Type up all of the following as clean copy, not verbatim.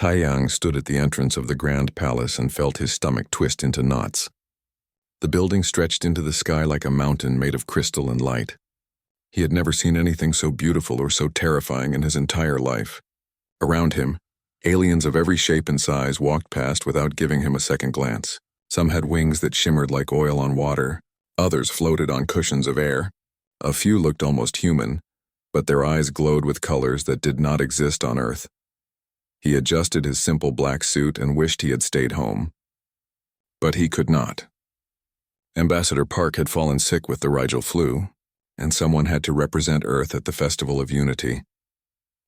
Taiyang stood at the entrance of the Grand Palace and felt his stomach twist into knots. The building stretched into the sky like a mountain made of crystal and light. He had never seen anything so beautiful or so terrifying in his entire life. Around him, aliens of every shape and size walked past without giving him a second glance. Some had wings that shimmered like oil on water. Others floated on cushions of air. A few looked almost human, but their eyes glowed with colors that did not exist on Earth. He adjusted his simple black suit and wished he had stayed home. But he could not. Ambassador Park had fallen sick with the Rigel flu, and someone had to represent Earth at the Festival of Unity.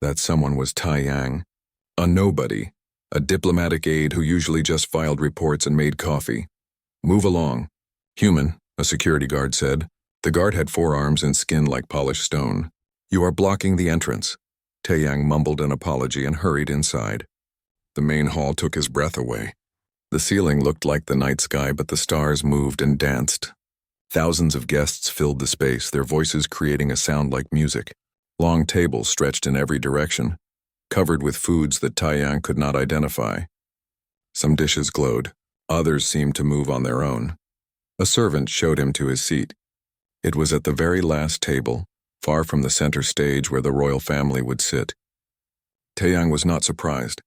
That someone was Taiyang, a nobody, a diplomatic aide who usually just filed reports and made coffee. "Move along." "Human," a security guard said. The guard had 4 arms and skin like polished stone. "You are blocking the entrance." Taiyang mumbled an apology and hurried inside. The main hall took his breath away. The ceiling looked like the night sky, but the stars moved and danced. Thousands of guests filled the space, their voices creating a sound like music. Long tables stretched in every direction, covered with foods that Taiyang could not identify. Some dishes glowed, others seemed to move on their own. A servant showed him to his seat. It was at the very last table, far from the center stage where the royal family would sit. Taiyang was not surprised.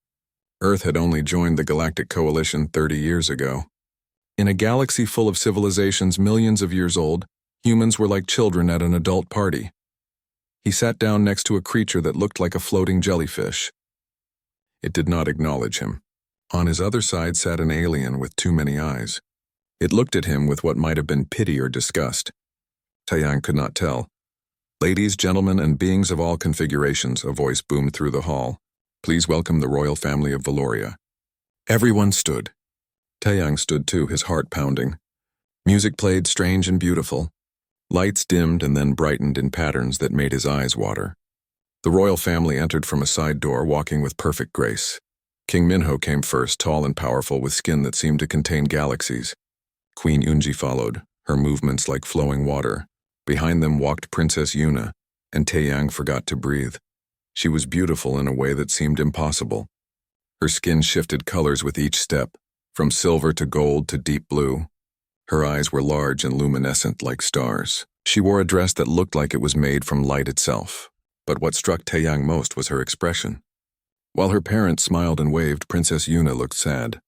Earth had only joined the Galactic Coalition 30 years ago. In a galaxy full of civilizations millions of years old, humans were like children at an adult party. He sat down next to a creature that looked like a floating jellyfish. It did not acknowledge him. On his other side sat an alien with too many eyes. It looked at him with what might have been pity or disgust. Taiyang could not tell. "Ladies, gentlemen, and beings of all configurations," a voice boomed through the hall. "Please welcome the royal family of Valoria." Everyone stood. Taiyang stood too, his heart pounding. Music played, strange and beautiful. Lights dimmed and then brightened in patterns that made his eyes water. The royal family entered from a side door, walking with perfect grace. King Minho came first, tall and powerful, with skin that seemed to contain galaxies. Queen Yunji followed, her movements like flowing water. Behind them walked Princess Yuna, and Taiyang forgot to breathe. She was beautiful in a way that seemed impossible. Her skin shifted colors with each step, from silver to gold to deep blue. Her eyes were large and luminescent like stars. She wore a dress that looked like it was made from light itself. But what struck Taiyang most was her expression. While her parents smiled and waved, Princess Yuna looked sad,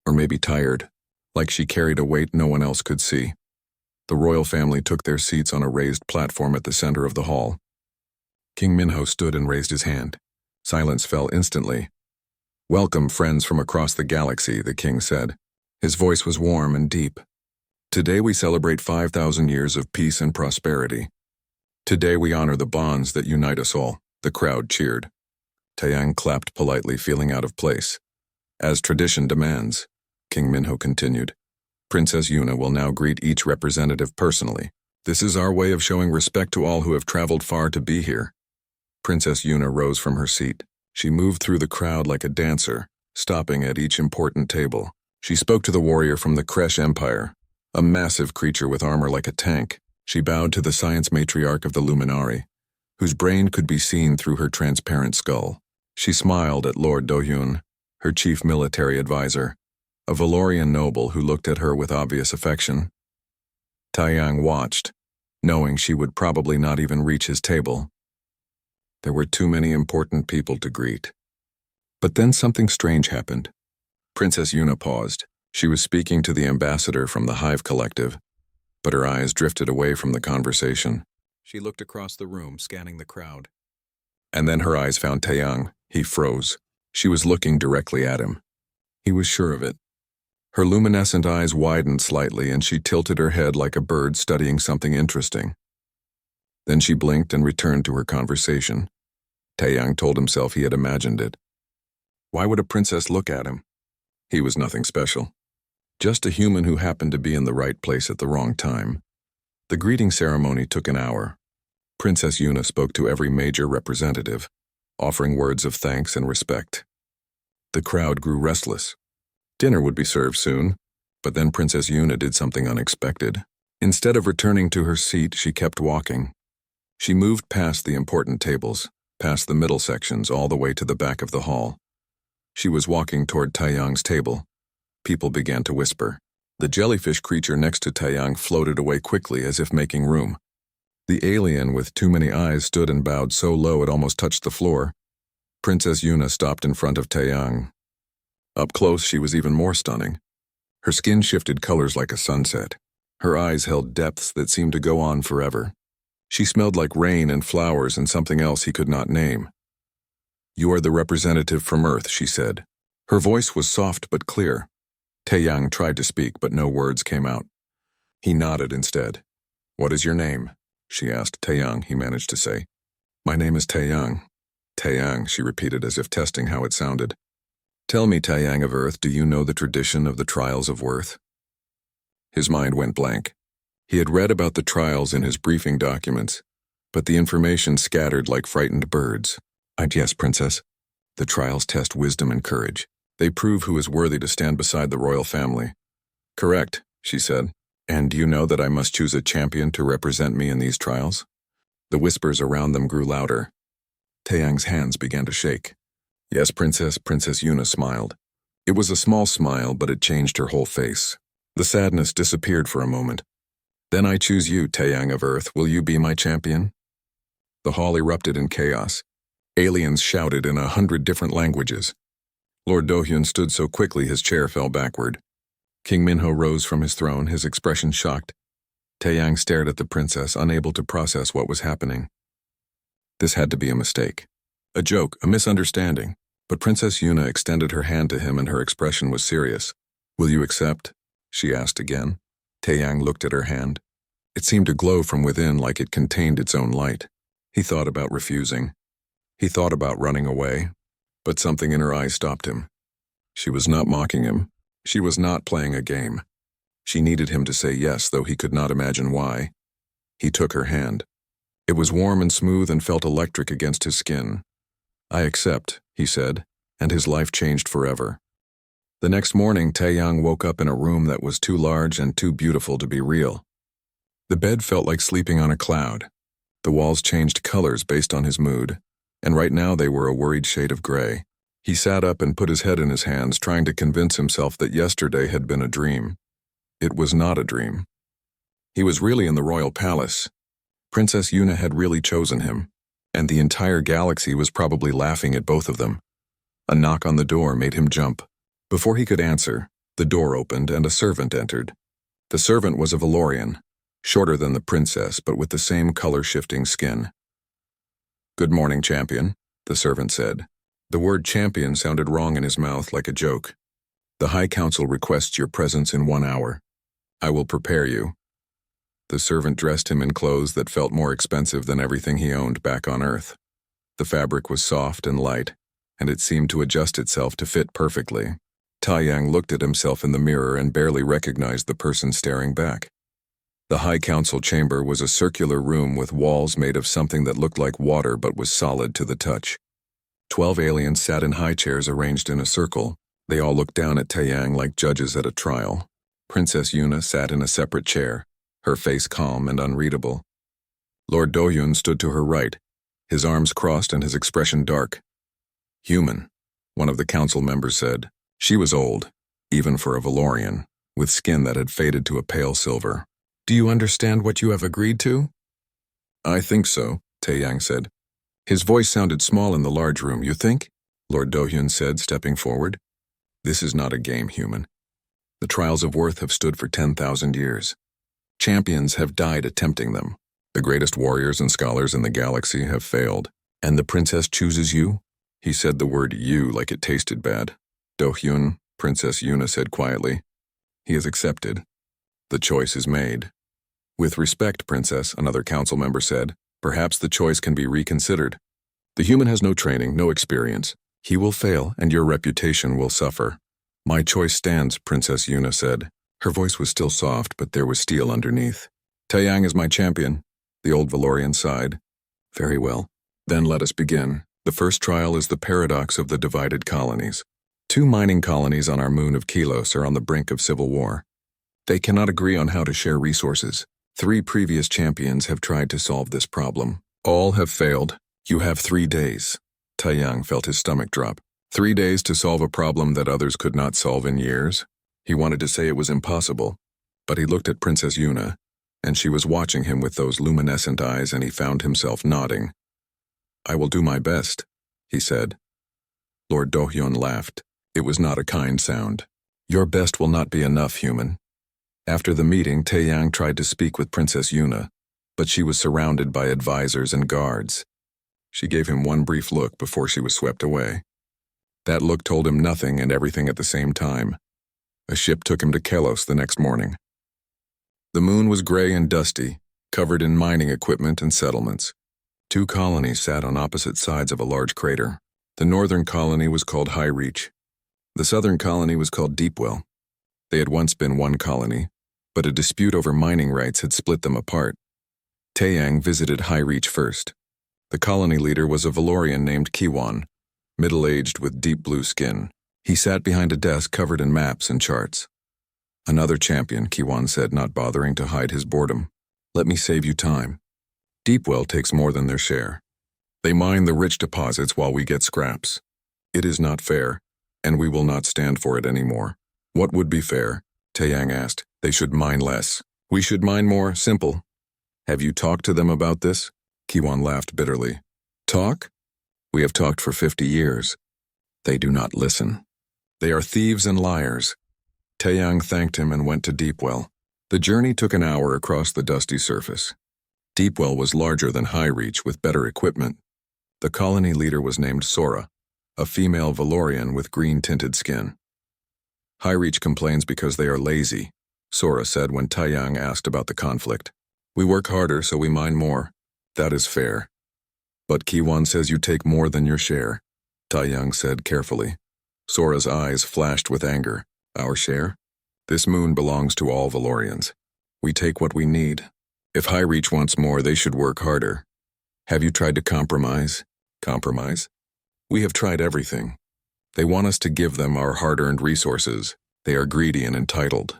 or maybe tired, like she carried a weight no one else could see. The royal family took their seats on a raised platform at the center of the hall. King Minho stood and raised his hand. Silence fell instantly. "Welcome, friends from across the galaxy," the king said. His voice was warm and deep. "Today we celebrate 5,000 years of peace and prosperity. Today we honor the bonds that unite us all." The crowd cheered. Taiyang clapped politely, feeling out of place. "As tradition demands," King Minho continued, "Princess Yuna will now greet each representative personally. This is our way of showing respect to all who have traveled far to be here." Princess Yuna rose from her seat. She moved through the crowd like a dancer, stopping at each important table. She spoke to the warrior from the Kresh Empire, a massive creature with armor like a tank. She bowed to the science matriarch of the Luminari, whose brain could be seen through her transparent skull. She smiled at Lord Dohyun, her chief military advisor, a Valorian noble who looked at her with obvious affection. Taiyang watched, knowing she would probably not even reach his table. There were too many important people to greet. But then something strange happened. Princess Yuna paused. She was speaking to the ambassador from the Hive Collective, but her eyes drifted away from the conversation. She looked across the room, scanning the crowd. And then her eyes found Taiyang. He froze. She was looking directly at him. He was sure of it. Her luminescent eyes widened slightly, and she tilted her head like a bird studying something interesting. Then she blinked and returned to her conversation. Taiyang told himself he had imagined it. Why would a princess look at him? He was nothing special. Just a human who happened to be in the right place at the wrong time. The greeting ceremony took an hour. Princess Yuna spoke to every major representative, offering words of thanks and respect. The crowd grew restless. Dinner would be served soon, but then Princess Yuna did something unexpected. Instead of returning to her seat, she kept walking. She moved past the important tables, past the middle sections, all the way to the back of the hall. She was walking toward Taeyang's table. People began to whisper. The jellyfish creature next to Taeyang floated away quickly as if making room. The alien with too many eyes stood and bowed so low it almost touched the floor. Princess Yuna stopped in front of Taeyang. Up close, she was even more stunning. Her skin shifted colors like a sunset. Her eyes held depths that seemed to go on forever. She smelled like rain and flowers and something else he could not name. "You are the representative from Earth," she said. Her voice was soft but clear. Taeyang tried to speak, but no words came out. He nodded instead. "What is your name?" she asked. "Taeyang," he managed to say. "My name is Taeyang." "Taeyang," she repeated as if testing how it sounded. "Tell me, Taeyang of Earth, do you know the tradition of the trials of worth?" His mind went blank. He had read about the trials in his briefing documents, but the information scattered like frightened birds. "Yes, Princess. The trials test wisdom and courage. They prove who is worthy to stand beside the royal family." "Correct," she said. "And do you know that I must choose a champion to represent me in these trials?" The whispers around them grew louder. Taeyang's hands began to shake. "Yes, Princess," Princess Yuna smiled. It was a small smile, but it changed her whole face. The sadness disappeared for a moment. "Then I choose you, Taeyang of Earth. Will you be my champion?" The hall erupted in chaos. Aliens shouted in 100 different languages. Lord Dohyun stood so quickly his chair fell backward. King Minho rose from his throne, his expression shocked. Taeyang stared at the princess, unable to process what was happening. This had to be a mistake. A joke, a misunderstanding. But Princess Yuna extended her hand to him and her expression was serious. "Will you accept?" she asked again. Taeyang looked at her hand. It seemed to glow from within like it contained its own light. He thought about refusing. He thought about running away. But something in her eyes stopped him. She was not mocking him. She was not playing a game. She needed him to say yes, though he could not imagine why. He took her hand. It was warm and smooth and felt electric against his skin. "I accept," he said, and his life changed forever. The next morning, Taeyang woke up in a room that was too large and too beautiful to be real. The bed felt like sleeping on a cloud. The walls changed colors based on his mood, and right now they were a worried shade of gray. He sat up and put his head in his hands, trying to convince himself that yesterday had been a dream. It was not a dream. He was really in the royal palace. Princess Yuna had really chosen him, and the entire galaxy was probably laughing at both of them. A knock on the door made him jump. Before he could answer, the door opened and a servant entered. The servant was a Valorian, shorter than the princess but with the same color-shifting skin. "Good morning, champion," the servant said. The word champion sounded wrong in his mouth like a joke. "The High Council requests your presence in 1 hour. I will prepare you." The servant dressed him in clothes that felt more expensive than everything he owned back on Earth. The fabric was soft and light, and it seemed to adjust itself to fit perfectly. Taeyang looked at himself in the mirror and barely recognized the person staring back. The High Council chamber was a circular room with walls made of something that looked like water but was solid to the touch. 12 aliens sat in high chairs arranged in a circle. They all looked down at Taeyang like judges at a trial. Princess Yuna sat in a separate chair, her face calm and unreadable. Lord Dohyun stood to her right, his arms crossed and his expression dark. "Human," one of the council members said. She was old, even for a Valorian, with skin that had faded to a pale silver. "Do you understand what you have agreed to?" "I think so," Taeyang said. His voice sounded small in the large room. "You think?" Lord Dohyun said, stepping forward. "This is not a game, human. The trials of worth have stood for 10,000 years. Champions have died attempting them. The greatest warriors and scholars in the galaxy have failed. And the princess chooses you?" He said the word "you" like it tasted bad. "Dohyun," Princess Yuna said quietly. "He is accepted. The choice is made." "With respect, Princess," another council member said, "perhaps the choice can be reconsidered. The human has no training, no experience. He will fail, and your reputation will suffer." "My choice stands," Princess Yuna said. Her voice was still soft, but there was steel underneath. "Taeyang is my champion," the old Valorian sighed. "Very well. Then let us begin. The first trial is the paradox of the divided colonies. 2 mining colonies on our moon of Kilos are on the brink of civil war. They cannot agree on how to share resources. 3 previous champions have tried to solve this problem. All have failed. You have 3 days. Taeyang felt his stomach drop. 3 days to solve a problem that others could not solve in years? He wanted to say it was impossible, but he looked at Princess Yuna, and she was watching him with those luminescent eyes, and he found himself nodding. "I will do my best," he said. Lord Dohyun laughed. It was not a kind sound. "Your best will not be enough, human." After the meeting, Taeyang tried to speak with Princess Yuna, but she was surrounded by advisors and guards. She gave him one brief look before she was swept away. That look told him nothing and everything at the same time. A ship took him to Kelos the next morning. The moon was gray and dusty, covered in mining equipment and settlements. 2 colonies sat on opposite sides of a large crater. The northern colony was called High Reach. The southern colony was called Deepwell. They had once been one colony, but a dispute over mining rights had split them apart. Taeyang visited High Reach first. The colony leader was a Valorian named Kiwan, middle-aged with deep blue skin. He sat behind a desk covered in maps and charts. "Another champion," Kiwan said, not bothering to hide his boredom. "Let me save you time. Deepwell takes more than their share. They mine the rich deposits while we get scraps. It is not fair, and we will not stand for it anymore." "What would be fair?" Taeyang asked. "They should mine less. We should mine more. Simple." "Have you talked to them about this?" Kiwan laughed bitterly. "Talk? We have talked for 50 years. They do not listen. They are thieves and liars." Taeyang thanked him and went to Deepwell. The journey took an hour across the dusty surface. Deepwell was larger than High Reach with better equipment. The colony leader was named Sora, a female Valorian with green-tinted skin. "High Reach complains because they are lazy," Sora said when Taeyang asked about the conflict. "We work harder, so we mine more. That is fair. But Kiwan says you take more than your share," Taeyang said carefully. Sora's eyes flashed with anger. "Our share? This moon belongs to all Valorians. We take what we need. If High Reach wants more, they should work harder. Have you tried to compromise?" "Compromise? We have tried everything. They want us to give them our hard-earned resources. They are greedy and entitled."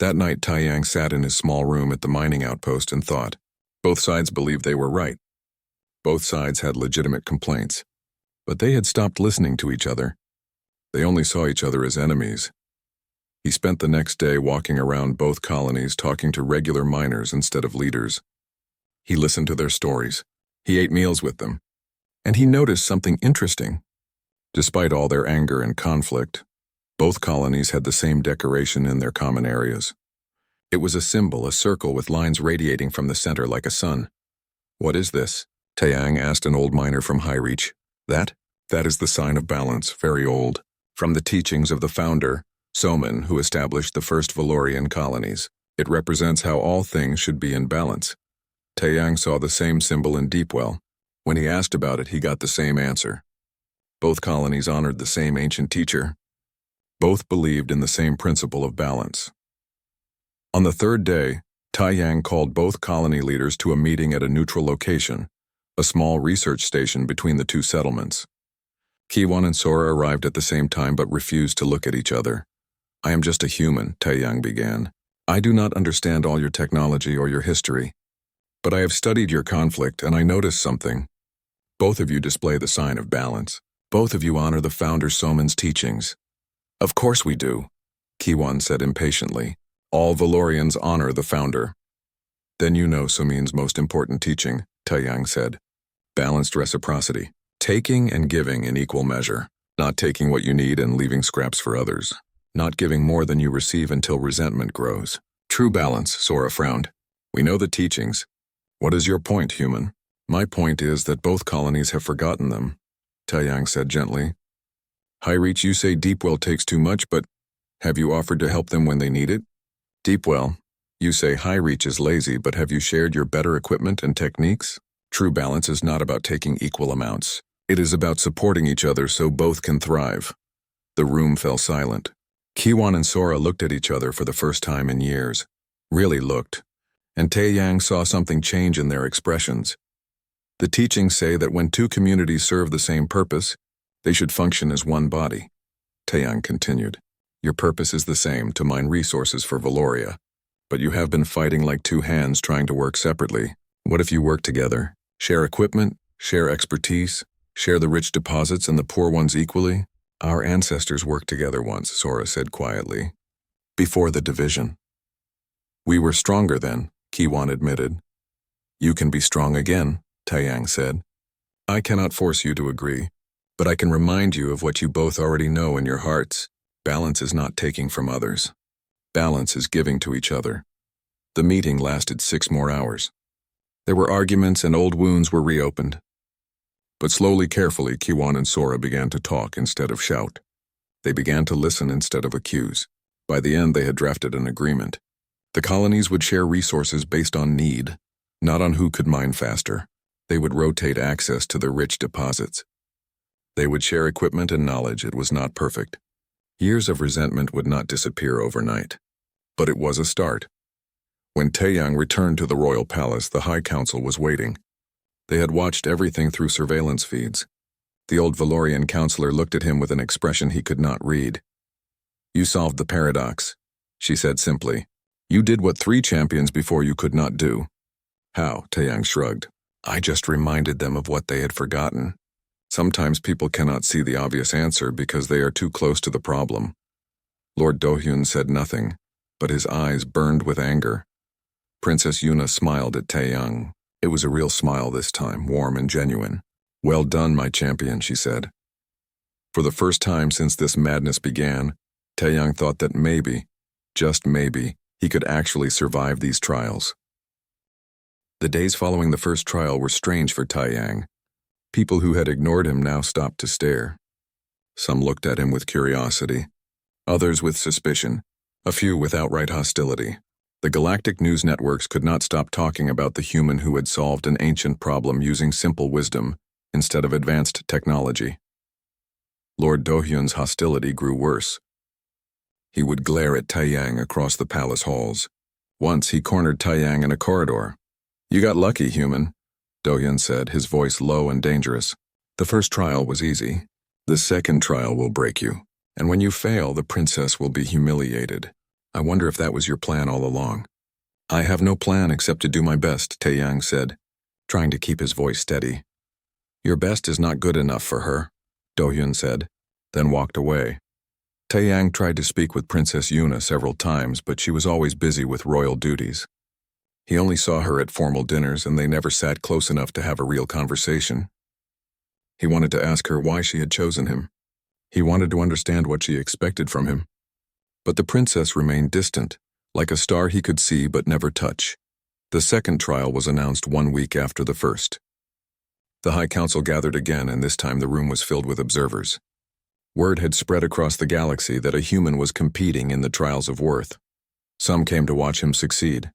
That night, Taeyang sat in his small room at the mining outpost and thought. Both sides believed they were right. Both sides had legitimate complaints. But they had stopped listening to each other. They only saw each other as enemies. He spent the next day walking around both colonies talking to regular miners instead of leaders. He listened to their stories. He ate meals with them. And he noticed something interesting. Despite all their anger and conflict, both colonies had the same decoration in their common areas. It was a symbol, a circle with lines radiating from the center like a sun. "What is this?" Taeyang asked an old miner from High Reach. That is the sign of balance, very old. From the teachings of the founder, Soman, who established the first Valorian colonies. It represents how all things should be in balance. Taeyang saw the same symbol in Deepwell. When he asked about it, he got the same answer. Both colonies honored the same ancient teacher. Both believed in the same principle of balance. On the third day, Taeyang called both colony leaders to a meeting at a neutral location, a small research station between the 2 settlements. Kiwan and Sora arrived at the same time but refused to look at each other. "I am just a human," Taeyang began. "I do not understand all your technology or your history. But I have studied your conflict and I noticed something. Both of you display the sign of balance. Both of you honor the founder Soman's teachings." "Of course we do," Kiwan said impatiently. "All Valorians honor the founder." "Then you know Soman's most important teaching," Taeyang said. "Balanced reciprocity. Taking and giving in equal measure. Not taking what you need and leaving scraps for others. Not giving more than you receive until resentment grows. True balance," Sora frowned. "We know the teachings. What is your point, human?" "My point is that both colonies have forgotten them," Taeyang said gently. "High Reach, you say Deepwell takes too much, but have you offered to help them when they need it?" "Deepwell, you say High Reach is lazy, but have you shared your better equipment and techniques? True balance is not about taking equal amounts. It is about supporting each other so both can thrive." The room fell silent. Kiwan and Sora looked at each other for the first time in years. Really looked. And Taeyang saw something change in their expressions. The teachings say that when 2 communities serve the same purpose, they should function as one body. Taeyang continued. "Your purpose is the same, to mine resources for Valoria. But you have been fighting like 2 hands trying to work separately. What if you work together? Share equipment, share expertise, share the rich deposits and the poor ones equally? Our ancestors worked together once, Sora said quietly. Before the division. We were stronger then, Kiwan admitted. You can be strong again, Taiyang said. I cannot force you to agree, but I can remind you of what you both already know in your hearts. Balance is not taking from others. Balance is giving to each other. The meeting lasted 6 more hours. There were arguments and old wounds were reopened. But slowly, carefully, Kiwan and Sora began to talk instead of shout. They began to listen instead of accuse. By the end, they had drafted an agreement. The colonies would share resources based on need, not on who could mine faster. They would rotate access to the rich deposits. They would share equipment and knowledge. It was not perfect. Years of resentment would not disappear overnight. But it was a start. When Taiyang returned to the royal palace, the High Council was waiting. They had watched everything through surveillance feeds. The old Valorian counselor looked at him with an expression he could not read. You solved the paradox, she said simply. You did what 3 champions before you could not do. How? Taiyang shrugged. I just reminded them of what they had forgotten. Sometimes people cannot see the obvious answer because they are too close to the problem. Lord Dohyun said nothing, but his eyes burned with anger. Princess Yuna smiled at Taiyang. It was a real smile this time, warm and genuine. Well done, my champion, she said. For the first time since this madness began, Taiyang thought that maybe, just maybe, he could actually survive these trials. The days following the first trial were strange for Taiyang. People who had ignored him now stopped to stare. Some looked at him with curiosity, others with suspicion, a few with outright hostility. The galactic news networks could not stop talking about the human who had solved an ancient problem using simple wisdom instead of advanced technology. Lord Dohyun's hostility grew worse. He would glare at Taiyang across the palace halls. Once he cornered Taiyang in a corridor. You got lucky, human, Dohyun said, his voice low and dangerous. The first trial was easy. The second trial will break you. And when you fail, the princess will be humiliated. I wonder if that was your plan all along. I have no plan except to do my best, Taiyang said, trying to keep his voice steady. Your best is not good enough for her, Dohyun said, then walked away. Taiyang tried to speak with Princess Yuna several times, but she was always busy with royal duties. He only saw her at formal dinners, and they never sat close enough to have a real conversation. He wanted to ask her why she had chosen him. He wanted to understand what she expected from him. But the princess remained distant, like a star he could see but never touch. The second trial was announced 1 week after the first. The High Council gathered again, and this time the room was filled with observers. Word had spread across the galaxy that a human was competing in the trials of worth. Some came to watch him succeed.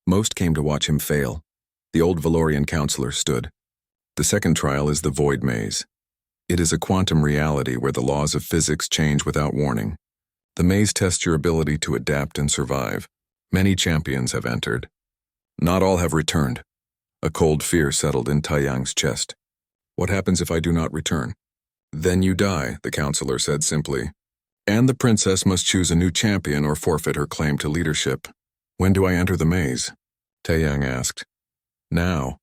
Most came to watch him fail. The old Valorian counselor stood. The second trial is the Void Maze. It is a quantum reality where the laws of physics change without warning. The maze tests your ability to adapt and survive. Many champions have entered. Not all have returned. A cold fear settled in Taiyang's chest. What happens if I do not return? Then you die, the counselor said simply. And the princess must choose a new champion or forfeit her claim to leadership. When do I enter the maze? Taiyang asked. Now.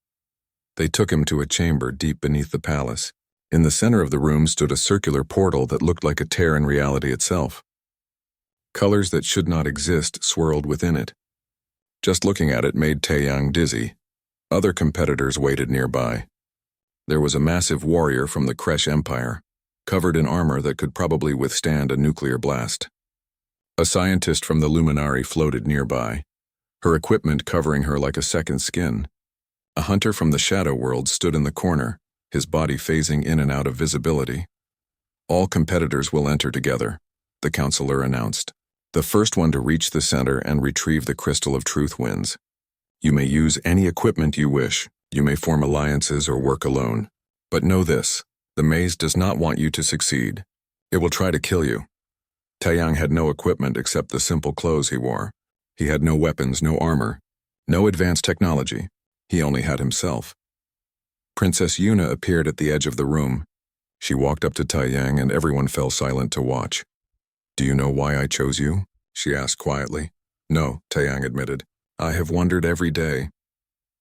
They took him to a chamber deep beneath the palace. In the center of the room stood a circular portal that looked like a tear in reality itself. Colors that should not exist swirled within it. Just looking at it made Taiyang dizzy. Other competitors waited nearby. There was a massive warrior from the Kresh Empire, covered in armor that could probably withstand a nuclear blast. A scientist from the Luminari floated nearby, her equipment covering her like a second skin. A hunter from the Shadow World stood in the corner, his body phasing in and out of visibility. All competitors will enter together, the counselor announced. The first one to reach the center and retrieve the Crystal of Truth wins. You may use any equipment you wish. You may form alliances or work alone. But know this, the maze does not want you to succeed. It will try to kill you. Taiyang had no equipment except the simple clothes he wore. He had no weapons, no armor, no advanced technology. He only had himself. Princess Yuna appeared at the edge of the room. She walked up to Taiyang and everyone fell silent to watch. Do you know why I chose you? She asked quietly. No, Taiyang admitted. I have wondered every day.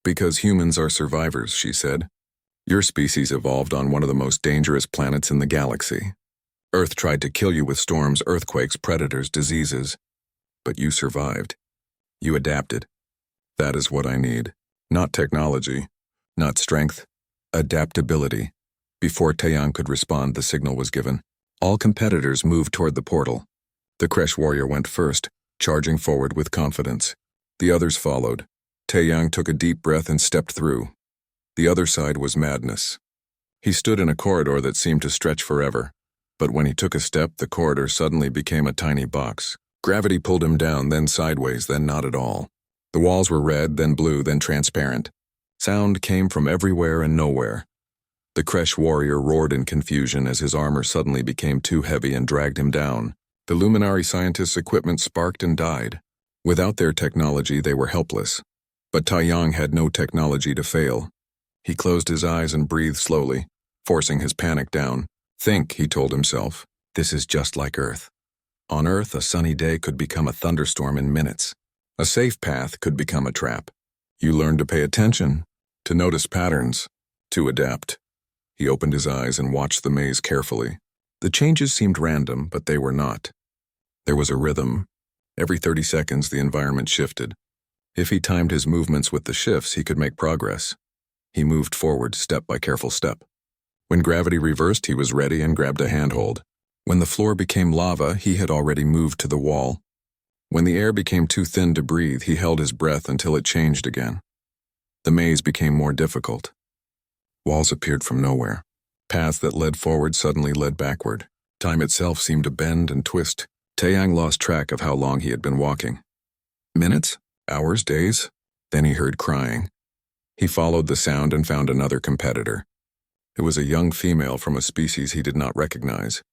Because humans are survivors, she said. Your species evolved on one of the most dangerous planets in the galaxy. Earth tried to kill you with storms, earthquakes, predators, diseases. But you survived. You adapted. That is what I need. Not technology. Not strength. Adaptability. Before Taeyang could respond, the signal was given. All competitors moved toward the portal. The Kresh warrior went first, charging forward with confidence. The others followed. Taeyang took a deep breath and stepped through. The other side was madness. He stood in a corridor that seemed to stretch forever. But when he took a step, the corridor suddenly became a tiny box. Gravity pulled him down, then sideways, then not at all. The walls were red, then blue, then transparent. Sound came from everywhere and nowhere. The Kresh warrior roared in confusion as his armor suddenly became too heavy and dragged him down. The Luminary scientists' equipment sparked and died. Without their technology, they were helpless. But Taeyang had no technology to fail. He closed his eyes and breathed slowly, forcing his panic down. Think, he told himself. This is just like Earth. On Earth, a sunny day could become a thunderstorm in minutes. A safe path could become a trap. You learn to pay attention, to notice patterns, to adapt. He opened his eyes and watched the maze carefully. The changes seemed random, but they were not. There was a rhythm. Every 30 seconds, the environment shifted. If he timed his movements with the shifts, he could make progress. He moved forward, step by careful step. When gravity reversed, he was ready and grabbed a handhold. When the floor became lava, he had already moved to the wall. When the air became too thin to breathe, he held his breath until it changed again. The maze became more difficult. Walls appeared from nowhere. Paths that led forward suddenly led backward. Time itself seemed to bend and twist. Taeyang lost track of how long he had been walking. Minutes? Hours? Days? Then he heard crying. He followed the sound and found another competitor. It was a young female from a species he did not recognize.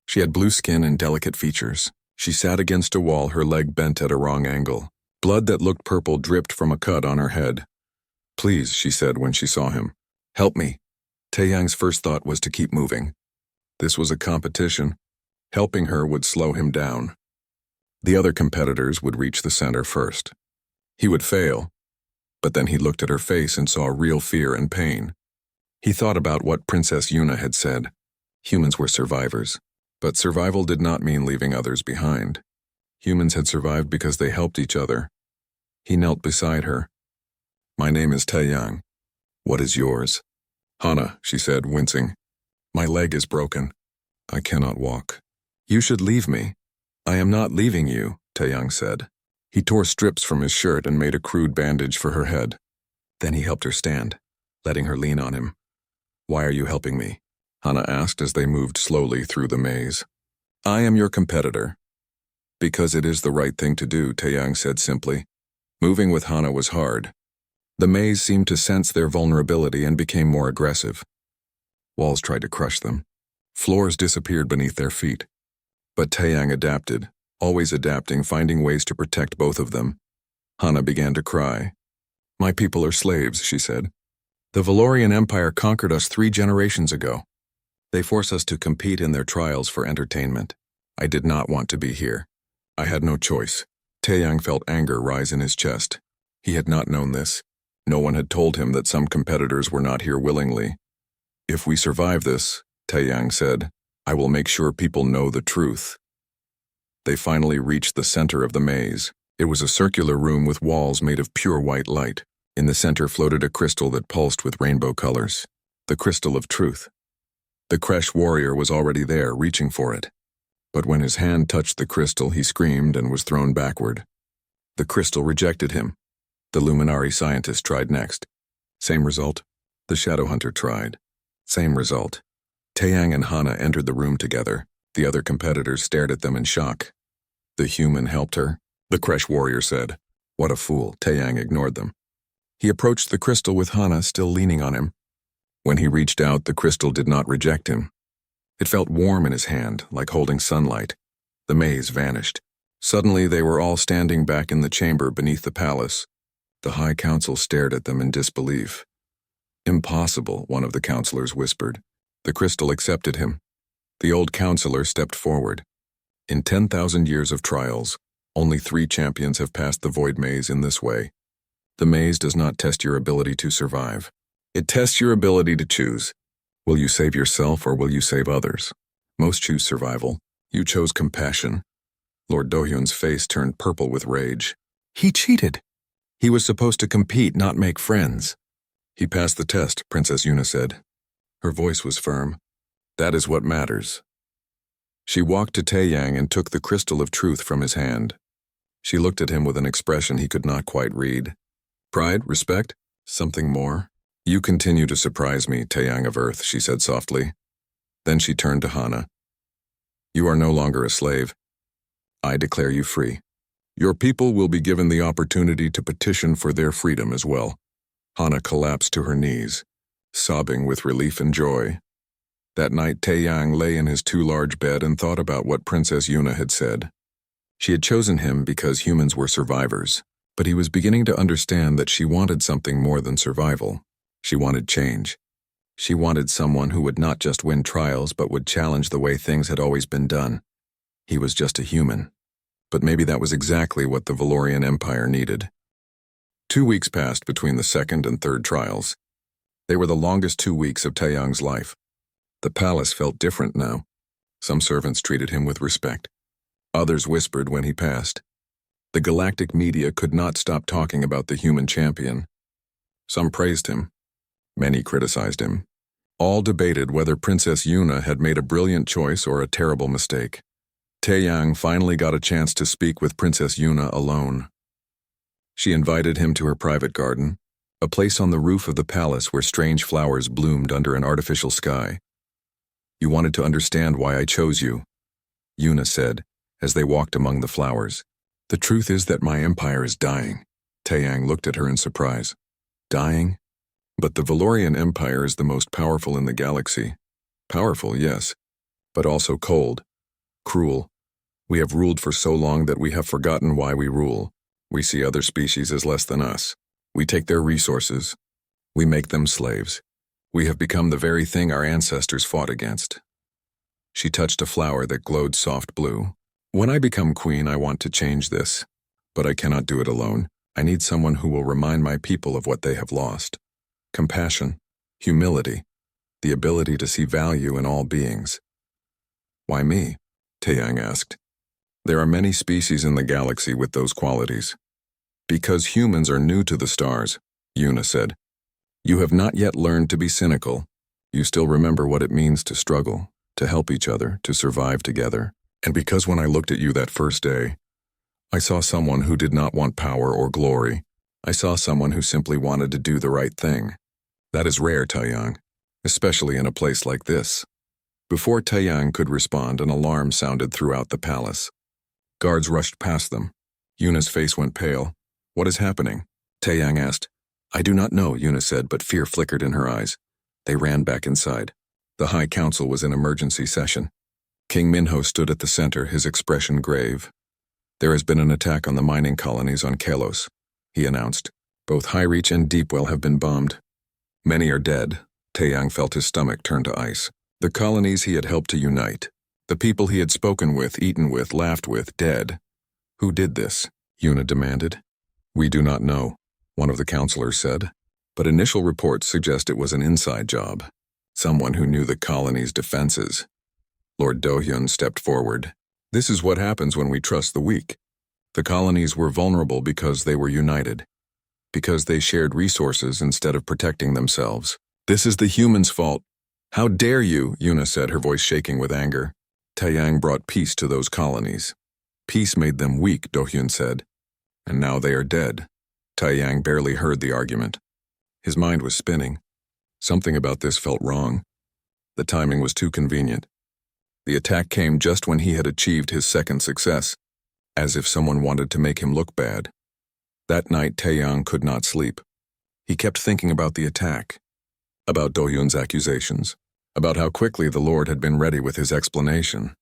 She had blue skin and delicate features. She sat against a wall, her leg bent at a wrong angle. Blood that looked purple dripped from a cut on her head. Please, she said when she saw him. Help me. Taeyang's first thought was to keep moving. This was a competition. Helping her would slow him down. The other competitors would reach the center first. He would fail, but then he looked at her face and saw real fear and pain. He thought about what Princess Yuna had said. Humans were survivors, but survival did not mean leaving others behind. Humans had survived because they helped each other. He knelt beside her. My name is Taeyang. What is yours? Hana, she said, wincing. My leg is broken. I cannot walk. You should leave me. I am not leaving you, Taeyang said. He tore strips from his shirt and made a crude bandage for her head. Then he helped her stand, letting her lean on him. Why are you helping me? Hana asked as they moved slowly through the maze. I am your competitor. Because it is the right thing to do, Taeyang said simply. Moving with Hana was hard. The maze seemed to sense their vulnerability and became more aggressive. Walls tried to crush them. Floors disappeared beneath their feet. But Taeyang adapted, always adapting, finding ways to protect both of them. Hana began to cry. My people are slaves, she said. The Valorian Empire conquered us 3 generations ago. They force us to compete in their trials for entertainment. I did not want to be here. I had no choice. Taeyang felt anger rise in his chest. He had not known this. No one had told him that some competitors were not here willingly. If we survive this, Taeyang said, I will make sure people know the truth. They finally reached the center of the maze. It was a circular room with walls made of pure white light. In the center floated a crystal that pulsed with rainbow colors. The crystal of truth. The Kresh warrior was already there, reaching for it. But when his hand touched the crystal, he screamed and was thrown backward. The crystal rejected him. The Luminary scientist tried next. Same result. The Shadow Hunter tried. Same result. Taeyang and Hana entered the room together. The other competitors stared at them in shock. The human helped her, the Kresh warrior said. What a fool, Taeyang ignored them. He approached the crystal with Hana still leaning on him. When he reached out, the crystal did not reject him. It felt warm in his hand, like holding sunlight. The maze vanished. Suddenly they were all standing back in the chamber beneath the palace. The High Council stared at them in disbelief. Impossible, one of the counselors whispered. The crystal accepted him. The old counselor stepped forward. In 10,000 years of trials, only 3 champions have passed the void maze in this way. The maze does not test your ability to survive. It tests your ability to choose. Will you save yourself or will you save others? Most choose survival. You chose compassion. Lord Dohyun's face turned purple with rage. He cheated. He was supposed to compete, not make friends. He passed the test, Princess Yuna said. Her voice was firm. That is what matters. She walked to Taeyang and took the crystal of truth from his hand. She looked at him with an expression he could not quite read. Pride, respect, something more? You continue to surprise me, Taeyang of Earth, she said softly. Then she turned to Hana. You are no longer a slave. I declare you free. Your people will be given the opportunity to petition for their freedom as well. Hana collapsed to her knees, sobbing with relief and joy. That night, Taeyang lay in his too large bed and thought about what Princess Yuna had said. She had chosen him because humans were survivors, but he was beginning to understand that she wanted something more than survival. She wanted change. She wanted someone who would not just win trials but would challenge the way things had always been done. He was just a human. But maybe that was exactly what the Valorian Empire needed. 2 weeks passed between the second and third trials. They were the longest 2 weeks of Taeyang's life. The palace felt different now. Some servants treated him with respect. Others whispered when he passed. The galactic media could not stop talking about the human champion. Some praised him. Many criticized him. All debated whether Princess Yuna had made a brilliant choice or a terrible mistake. Taeyang finally got a chance to speak with Princess Yuna alone. She invited him to her private garden, a place on the roof of the palace where strange flowers bloomed under an artificial sky. You wanted to understand why I chose you, Yuna said, as they walked among the flowers. The truth is that my empire is dying. Taeyang looked at her in surprise. Dying? But the Valorian Empire is the most powerful in the galaxy. Powerful, yes, but also cold, cruel. We have ruled for so long that we have forgotten why we rule. We see other species as less than us. We take their resources. We make them slaves. We have become the very thing our ancestors fought against. She touched a flower that glowed soft blue. When I become queen, I want to change this. But I cannot do it alone. I need someone who will remind my people of what they have lost. Compassion, humility, the ability to see value in all beings. Why me? Taeyang asked. There are many species in the galaxy with those qualities. Because humans are new to the stars, Yuna said. You have not yet learned to be cynical. You still remember what it means to struggle, to help each other, to survive together. And because when I looked at you that first day, I saw someone who did not want power or glory. I saw someone who simply wanted to do the right thing. That is rare, Taeyang, especially in a place like this. Before Taeyang could respond, an alarm sounded throughout the palace. Guards rushed past them. Yuna's face went pale. What is happening? Taeyang asked. I do not know, Yuna said, but fear flickered in her eyes. They ran back inside. The High Council was in emergency session. King Minho stood at the center, his expression grave. There has been an attack on the mining colonies on Kalos, he announced. Both High Reach and Deepwell have been bombed. Many are dead. Taeyang felt his stomach turn to ice. The colonies he had helped to unite. The people he had spoken with, eaten with, laughed with, dead. Who did this? Yuna demanded. We do not know, one of the counselors said. But initial reports suggest it was an inside job. Someone who knew the colony's defenses. Lord Dohyun stepped forward. This is what happens when we trust the weak. The colonies were vulnerable because they were united. Because they shared resources instead of protecting themselves. This is the humans' fault. How dare you, Yuna said, her voice shaking with anger. Taeyang brought peace to those colonies. Peace made them weak, Dohyun said. And now they are dead. Taeyang barely heard the argument. His mind was spinning. Something about this felt wrong. The timing was too convenient. The attack came just when he had achieved his second success, as if someone wanted to make him look bad. That night, Taeyang could not sleep. He kept thinking about the attack, about Dohyun's accusations, about how quickly the Lord had been ready with his explanation.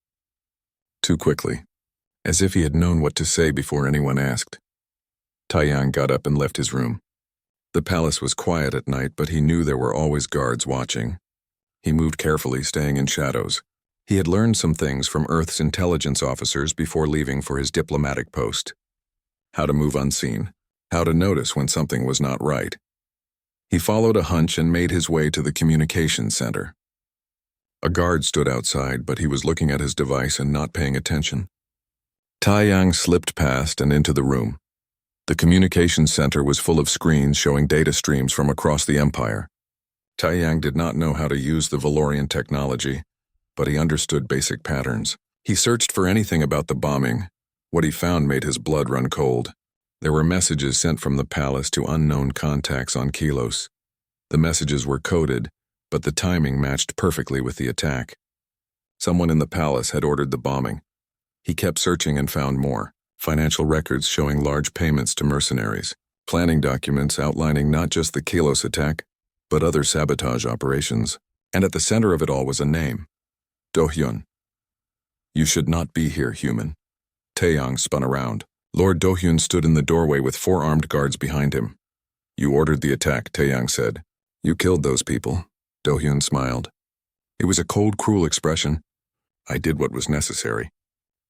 Too quickly, as if he had known what to say before anyone asked. Taeyang got up and left his room. The palace was quiet at night, but he knew there were always guards watching. He moved carefully, staying in shadows. He had learned some things from Earth's intelligence officers before leaving for his diplomatic post. How to move unseen, how to notice when something was not right. He followed a hunch and made his way to the communications center. A guard stood outside, but he was looking at his device and not paying attention. Taiyang slipped past and into the room. The communications center was full of screens showing data streams from across the Empire. Taiyang did not know how to use the Valorian technology, but he understood basic patterns. He searched for anything about the bombing. What he found made his blood run cold. There were messages sent from the palace to unknown contacts on Kilos. The messages were coded, but the timing matched perfectly with the attack. Someone in the palace had ordered the bombing. He kept searching and found more. Financial records showing large payments to mercenaries. Planning documents outlining not just the Kilos attack, but other sabotage operations. And at the center of it all was a name. Do-hyun. You should not be here, human. Taeyang spun around. Lord Do-hyun stood in the doorway with 4 armed guards behind him. You ordered the attack, Taeyang said. You killed those people. Do-hyun smiled. It was a cold, cruel expression. I did what was necessary.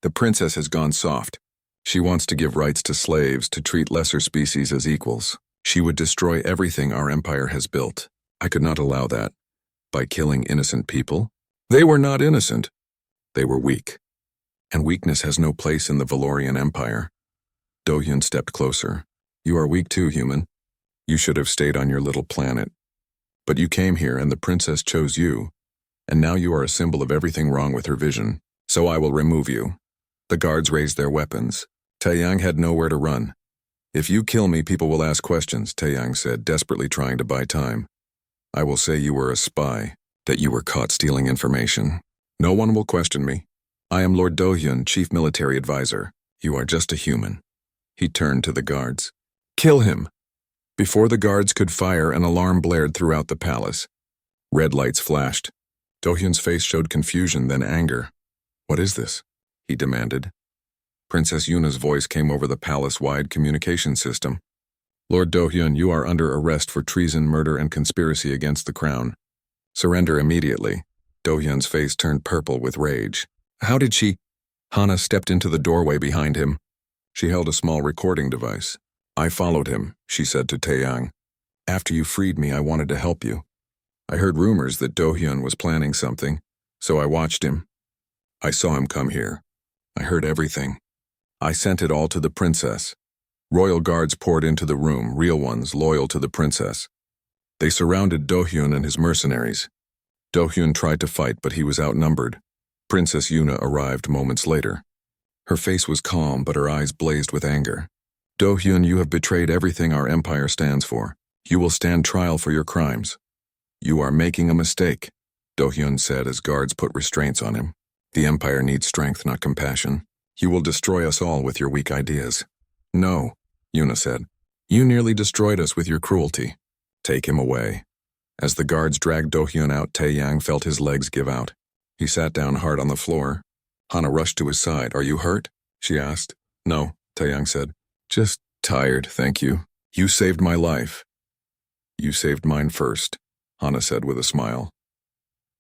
The princess has gone soft. She wants to give rights to slaves, to treat lesser species as equals. She would destroy everything our empire has built. I could not allow that. By killing innocent people? They were not innocent. They were weak. And weakness has no place in the Valorian Empire. Do-hyun stepped closer. You are weak too, human. You should have stayed on your little planet. But you came here and the princess chose you. And now you are a symbol of everything wrong with her vision. So I will remove you. The guards raised their weapons. Taeyang had nowhere to run. If you kill me, people will ask questions, Taeyang said, desperately trying to buy time. I will say you were a spy, that you were caught stealing information. No one will question me. I am Lord Do-hyun, Chief Military Advisor. You are just a human. He turned to the guards. Kill him. Before the guards could fire, an alarm blared throughout the palace. Red lights flashed. Do-hyun's face showed confusion, then anger. What is this? He demanded. Princess Yuna's voice came over the palace-wide communication system. Lord Do-hyun, you are under arrest for treason, murder, and conspiracy against the crown. Surrender immediately. Do-hyun's face turned purple with rage. How did she? Hana stepped into the doorway behind him. She held a small recording device. I followed him, she said to Taeyang. After you freed me, I wanted to help you. I heard rumors that Do-hyun was planning something, so I watched him. I saw him come here. I heard everything. I sent it all to the princess. Royal guards poured into the room, real ones, loyal to the princess. They surrounded Do-hyun and his mercenaries. Do-hyun tried to fight, but he was outnumbered. Princess Yuna arrived moments later. Her face was calm, but her eyes blazed with anger. Do-hyun, you have betrayed everything our empire stands for. You will stand trial for your crimes. You are making a mistake, Do-hyun said as guards put restraints on him. The empire needs strength, not compassion. You will destroy us all with your weak ideas. No, Yuna said. You nearly destroyed us with your cruelty. Take him away. As the guards dragged Do-hyun out, Taeyang felt his legs give out. He sat down hard on the floor. Hana rushed to his side. Are you hurt? She asked. No, Taeyang said. Just tired, thank you. You saved my life. You saved mine first, Hana said with a smile.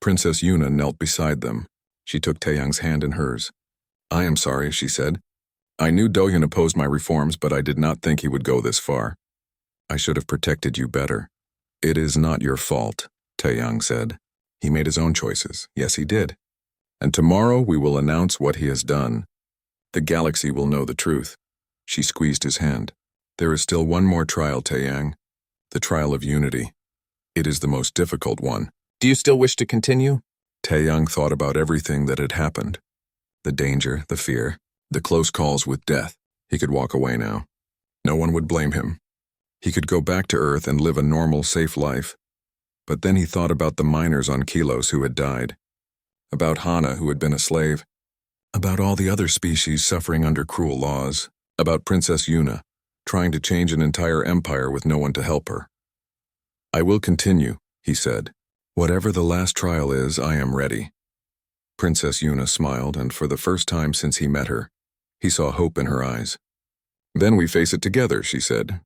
Princess Yuna knelt beside them. She took Taeyang's hand in hers. I am sorry, she said. I knew Do-hyun opposed my reforms, but I did not think he would go this far. I should have protected you better. It is not your fault, Taeyang said. He made his own choices. Yes, he did. And tomorrow we will announce what he has done. The galaxy will know the truth. She squeezed his hand. There is still one more trial, Taeyang. The trial of unity. It is the most difficult one. Do you still wish to continue? Taeyang thought about everything that had happened. The danger, the fear, the close calls with death. He could walk away now. No one would blame him. He could go back to Earth and live a normal, safe life. But then he thought about the miners on Kilos who had died. About Hana, who had been a slave. About all the other species suffering under cruel laws. About Princess Yuna, trying to change an entire empire with no one to help her. I will continue, he said. Whatever the last trial is, I am ready. Princess Yuna smiled, and for the first time since he met her, he saw hope in her eyes. Then we face it together, she said.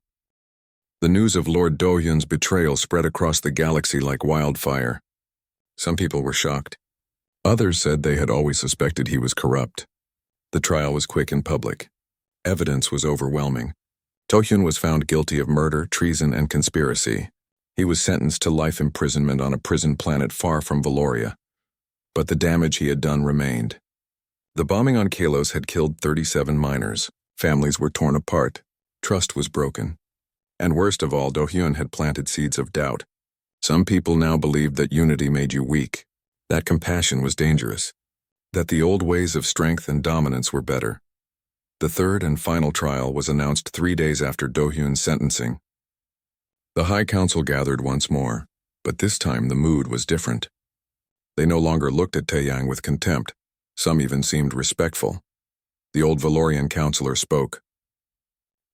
The news of Lord Do-hyun's betrayal spread across the galaxy like wildfire. Some people were shocked. Others said they had always suspected he was corrupt. The trial was quick and public. Evidence was overwhelming. Do-hyun was found guilty of murder, treason, and conspiracy. He was sentenced to life imprisonment on a prison planet far from Valoria. But the damage he had done remained. The bombing on Kalos had killed 37 miners. Families were torn apart. Trust was broken. And worst of all, Do-hyun had planted seeds of doubt. Some people now believed that unity made you weak, that compassion was dangerous, that the old ways of strength and dominance were better. The third and final trial was announced 3 days after Do-hyun's sentencing. The High Council gathered once more, but this time the mood was different. They no longer looked at Taeyang with contempt. Some even seemed respectful. The old Valorian counselor spoke.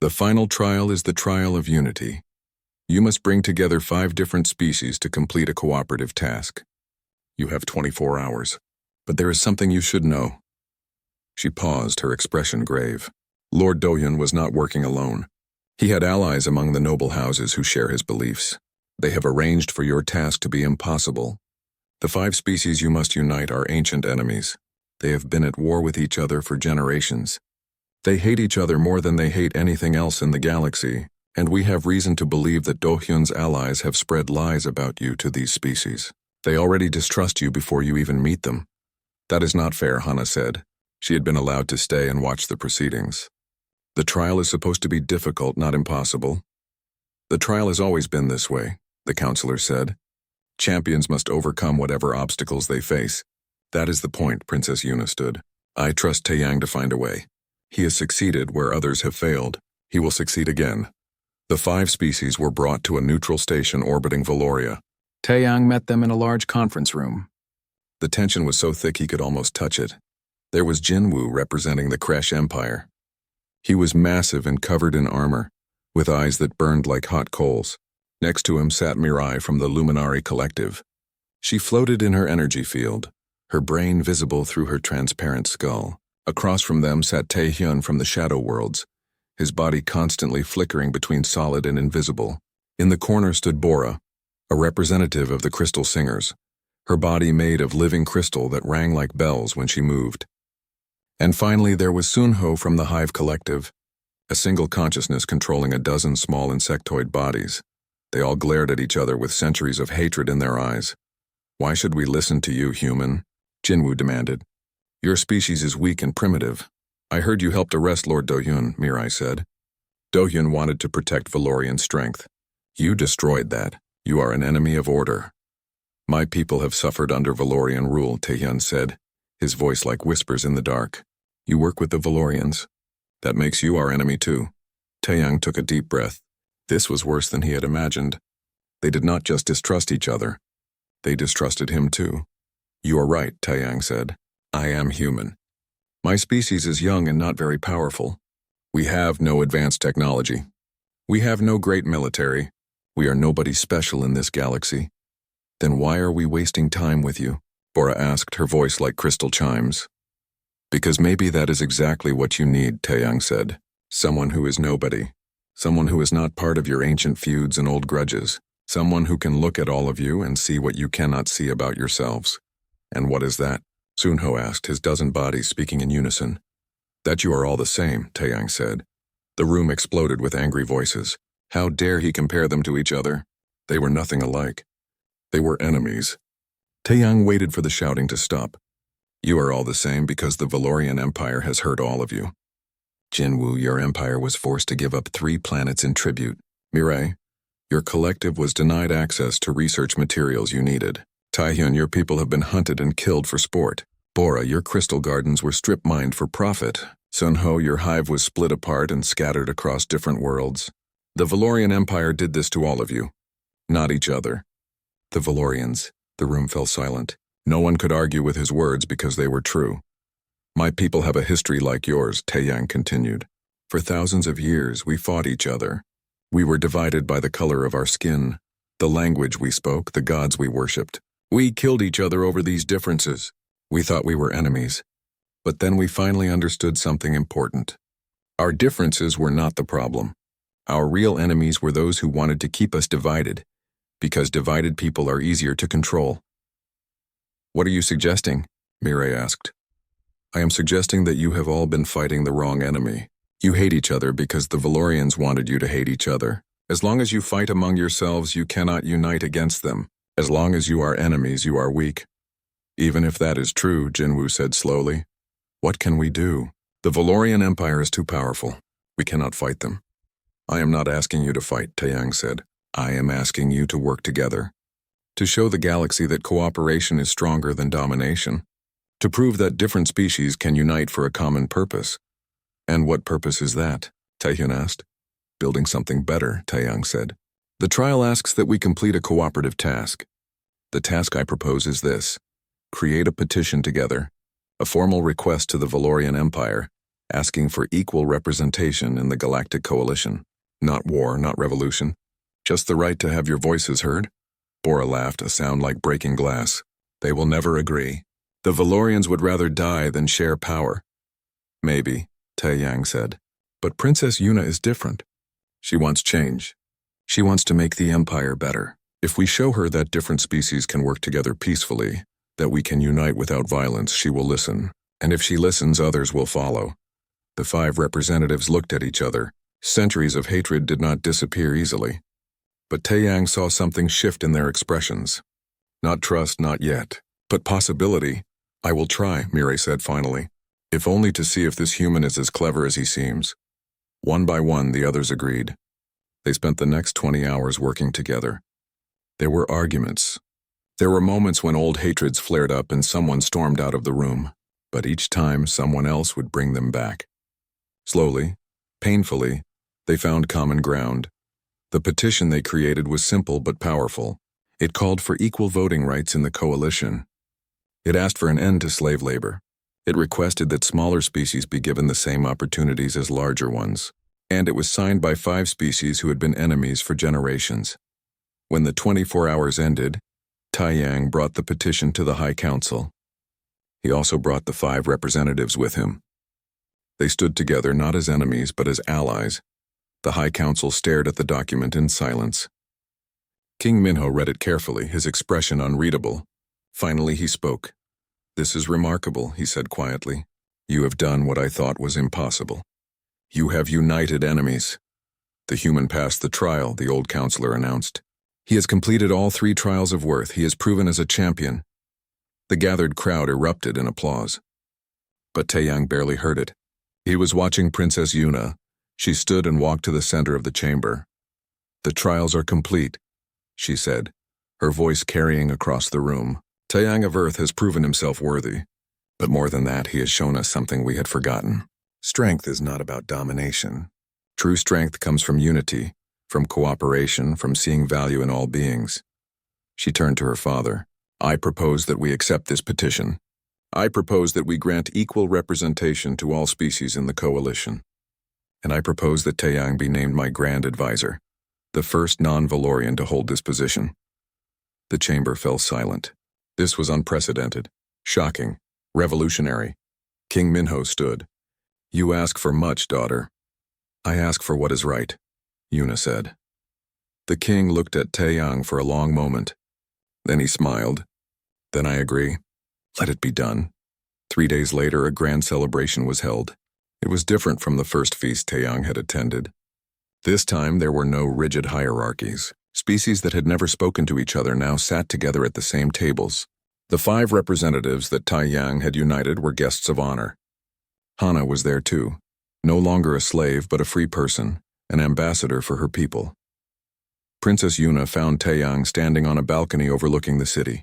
The final trial is the trial of unity. You must bring together 5 different species to complete a cooperative task. You have 24 hours, but there is something you should know. She paused, her expression grave. Lord Do-hyun was not working alone. He had allies among the noble houses who share his beliefs. They have arranged for your task to be impossible. The 5 species you must unite are ancient enemies. They have been at war with each other for generations. They hate each other more than they hate anything else in the galaxy, and we have reason to believe that Do-hyun's allies have spread lies about you to these species. They already distrust you before you even meet them. That is not fair, Hana said. She had been allowed to stay and watch the proceedings. The trial is supposed to be difficult, not impossible. The trial has always been this way, the counselor said. Champions must overcome whatever obstacles they face. That is the point, Princess Yuna stood. I trust Taeyang to find a way. He has succeeded where others have failed. He will succeed again. The 5 species were brought to a neutral station orbiting Valoria. Taeyang met them in a large conference room. The tension was so thick he could almost touch it. There was Jinwoo representing the Kresh Empire. He was massive and covered in armor, with eyes that burned like hot coals. Next to him sat Mirai from the Luminari Collective. She floated in her energy field, her brain visible through her transparent skull. Across from them sat Tae-hyun from the Shadow Worlds, his body constantly flickering between solid and invisible. In the corner stood Bora, a representative of the Crystal Singers, her body made of living crystal that rang like bells when she moved. And finally there was Sunho from the Hive Collective, a single consciousness controlling a dozen small insectoid bodies. They all glared at each other with centuries of hatred in their eyes. Why should we listen to you, human? Jinwoo demanded. Your species is weak and primitive. I heard you helped arrest Lord Do-hyun, Mirai said. Do-hyun wanted to protect Valorian strength. You destroyed that. You are an enemy of order. My people have suffered under Valorian rule, Tae-hyun said, his voice like whispers in the dark. You work with the Valorians. That makes you our enemy too. Taeyang took a deep breath. This was worse than he had imagined. They did not just distrust each other. They distrusted him too. You are right, Taeyang said. I am human. My species is young and not very powerful. We have no advanced technology. We have no great military. We are nobody special in this galaxy. Then why are we wasting time with you? Bora asked, her voice like crystal chimes. Because maybe that is exactly what you need, Taeyang said. Someone who is nobody. Someone who is not part of your ancient feuds and old grudges. Someone who can look at all of you and see what you cannot see about yourselves. And what is that? Sunho asked, his dozen bodies speaking in unison. That you are all the same, Taeyang said. The room exploded with angry voices. How dare he compare them to each other? They were nothing alike. They were enemies. Taeyang waited for the shouting to stop. You are all the same because the Valorian Empire has hurt all of you. Jinwoo, your empire was forced to give up 3 planets in tribute. Mirai, your collective was denied access to research materials you needed. Taehyun, your people have been hunted and killed for sport. Bora, your crystal gardens were strip-mined for profit. Sunho, your hive was split apart and scattered across different worlds. The Valorian Empire did this to all of you, not each other. The Valorians. The room fell silent. No one could argue with his words because they were true. My people have a history like yours, Taeyang continued. For thousands of years, we fought each other. We were divided by the color of our skin, the language we spoke, the gods we worshipped. We killed each other over these differences. We thought we were enemies. But then we finally understood something important. Our differences were not the problem. Our real enemies were those who wanted to keep us divided, because divided people are easier to control. What are you suggesting? Mirai asked. I am suggesting that you have all been fighting the wrong enemy. You hate each other because the Valorians wanted you to hate each other. As long as you fight among yourselves, you cannot unite against them. As long as you are enemies, you are weak. Even if that is true, Jinwoo said slowly, what can we do? The Valorian Empire is too powerful. We cannot fight them. I am not asking you to fight, Taeyang said. I am asking you to work together. To show the galaxy that cooperation is stronger than domination. To prove that different species can unite for a common purpose. And what purpose is that? Taehyun asked. Building something better, Taeyang said. The trial asks that we complete a cooperative task. The task I propose is this. Create a petition together, a formal request to the Valorian Empire, asking for equal representation in the Galactic Coalition. Not war, not revolution. Just the right to have your voices heard. Bora laughed, a sound like breaking glass. They will never agree. The Valorians would rather die than share power. Maybe, Taeyang said. But Princess Yuna is different. She wants change. She wants to make the Empire better. If we show her that different species can work together peacefully, that we can unite without violence, she will listen. And if she listens, others will follow. The 5 representatives looked at each other. Centuries of hatred did not disappear easily. But Taeyang saw something shift in their expressions. Not trust, not yet. But possibility. I will try, Mireille said finally. If only to see if this human is as clever as he seems. One by one, the others agreed. They spent the next 20 hours working together. There were arguments. There were moments when old hatreds flared up and someone stormed out of the room. But each time, someone else would bring them back. Slowly, painfully, they found common ground. The petition they created was simple but powerful. It called for equal voting rights in the coalition. It asked for an end to slave labor. It requested that smaller species be given the same opportunities as larger ones. And it was signed by 5 species who had been enemies for generations. When the 24 hours ended, Taeyang brought the petition to the High Council. He also brought the 5 representatives with him. They stood together not as enemies but as allies. The High Council stared at the document in silence. King Minho read it carefully, his expression unreadable. Finally he spoke. This is remarkable, he said quietly. You have done what I thought was impossible. You have united enemies. The human passed the trial, the old counselor announced. He has completed all 3 trials of worth. He is proven as a champion. The gathered crowd erupted in applause. But Taeyang barely heard it. He was watching Princess Yuna. She stood and walked to the center of the chamber. The trials are complete, she said, her voice carrying across the room. Taeyang of Earth has proven himself worthy. But more than that, he has shown us something we had forgotten. Strength is not about domination. True strength comes from unity, from cooperation, from seeing value in all beings. She turned to her father. I propose that we accept this petition. I propose that we grant equal representation to all species in the coalition. And I propose that Taeyang be named my grand advisor, the first non-Valorian to hold this position. The chamber fell silent. This was unprecedented, shocking, revolutionary. King Minho stood. You ask for much, daughter. I ask for what is right, Yuna said. The king looked at Taeyang for a long moment. Then he smiled. Then I agree. Let it be done. 3 days later, a grand celebration was held. It was different from the first feast Taeyang had attended. This time, there were no rigid hierarchies. Species that had never spoken to each other now sat together at the same tables. The 5 representatives that Taeyang had united were guests of honor. Hana was there too, no longer a slave but a free person, an ambassador for her people. Princess Yuna found Taeyang standing on a balcony overlooking the city.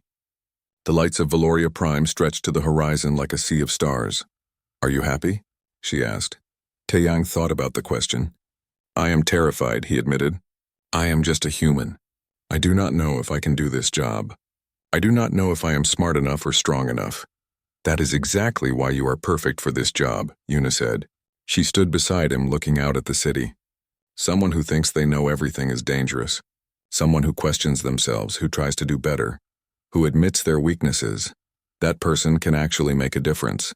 The lights of Valoria Prime stretched to the horizon like a sea of stars. Are you happy? She asked. Taeyang thought about the question. I am terrified, he admitted. I am just a human. I do not know if I can do this job. I do not know if I am smart enough or strong enough. That is exactly why you are perfect for this job, Yuna said. She stood beside him looking out at the city. Someone who thinks they know everything is dangerous. Someone who questions themselves, who tries to do better, who admits their weaknesses. That person can actually make a difference.